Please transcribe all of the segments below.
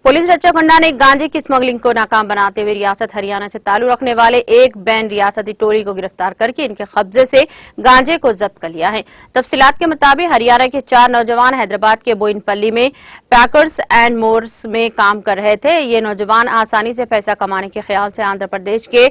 Police Rachakonda ने गांजे की स्मगलिंग को नाकाम बनाते हुए रियासत हरियाणा से ताल्लुक रखने वाले एक बैन रियासती टोली को गिरफ्तार करके इनके कब्जे से गांजे को जब्त कर लिया है। तफसीलात के मुताबिक हरियाणा के 4 नौजवान हैदराबाद के बोइनपल्ली में पैकर्स एंड मोर्स में काम कर रहे थे। ये नौजवान आसानी से पैसा कमाने के ख्याल से आंध्र प्रदेश के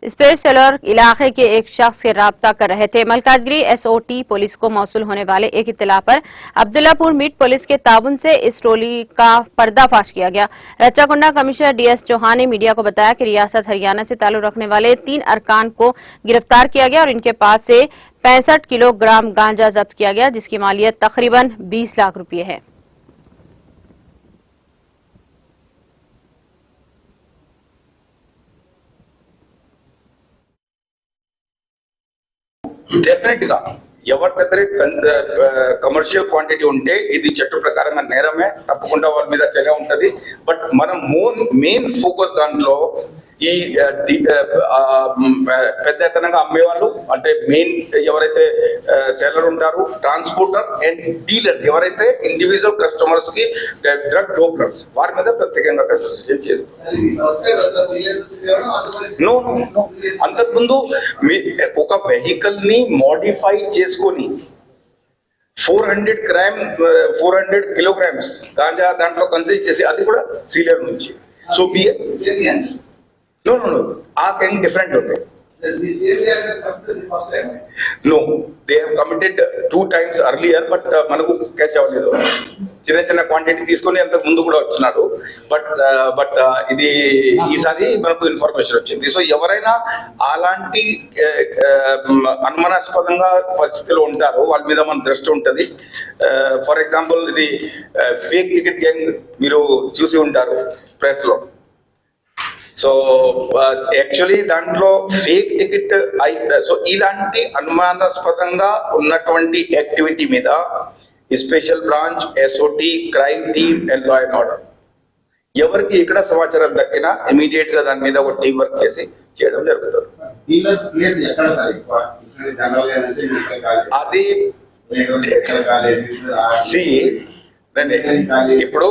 स्पेसलर इलाके के एक शख्स से राब्ता कर रहे थे। मलकाजगिरी एसओटी पुलिस को मौसूल होने वाले एक इत्तला पर अब्दुल्लापुर मीट पुलिस के ताबन से इस टोली का पर्दाफाश किया गया। रच्चाकुंडा कमिश्नर डीएस चौहान ने मीडिया को बताया कि रियासत हरियाणा से ताल्लुक रखने वाले 3 अरकान को गिरफ्तार किया गया और इनके पास से 65 किलोग्राम गांजा जब्त किया गया, जिसकी मालियत तकरीबन 20 लाख रुपये है। డెఫినెట్ గా ఎవరి దగ్గర కమర్షియల్ క్వాంటిటీ ఉంటే ఇది చట్ట ప్రకారంగా నేరమే, తప్పకుండా వాళ్ళ మీద చర్య ఉంటది. బట్ మనం మెయిన్ ఫోకస్ దాంట్లో ఈ పెద్ద ఎత్తనంగా అమ్మేవాళ్ళు అంటే మెయిన్ ఎవరైతే సెల్లర్ ఉంటారు, ట్రాన్స్పోర్టర్ అండ్ డీలర్స్ ఎవరైతే ఇండివిజువల్ కస్టమర్స్ కి డ్రగ్ డోపర్స్ వారి మీద ప్రత్యేకంగా కన్సిడర్ చేస్తారు. నో అంతకుముందు ఒక వెహికల్ ని మోడిఫై చేసుకొని 400 కిలోగ్రామ్స్ గాంజా దాంట్లో కన్సిడర్ చేసి అది కూడా సీలియర్ నుంచి. So No. ఆ కెన్ డిఫరెంట్ ఉంటాయి. No, they have committed 2 times earlier, but మనకు క్యాచ్ అవ్వలేదు. చిన్న క్వాంటిటీ తీసుకొని అంతకు ముందు కూడా వచ్చినాడు. బట్ ఇది ఈసారి మనకు ఇన్ఫర్మేషన్ వచ్చింది. సో ఎవరైనా అలాంటి అనుమానాస్పదంగా పరిస్థితిలో ఉంటారో వాళ్ళ మీద మన దృష్టి ఉంటుంది. ఫర్ ఎగ్జాంపుల్ ఇది ఫేక్ టికెట్ గ్యాంగ్ మీరు చూసి ఉంటారు ప్రెస్ లో. సో యాక్చువల్లీ దాంట్లో ఫేక్ టికెట్ సో ఇలాంటి అనుమానాస్పదంగా ఉన్నటువంటి యాక్టివిటీ మీద special branch, SOT, crime team and law and order ఎవరికి ఇక్కడ సమాచారం దక్కినా ఇమీడియట్ గా దాని మీద ఒక టీం వర్క్ చేసి చేయడం జరుగుతుంది. అది ఇప్పుడు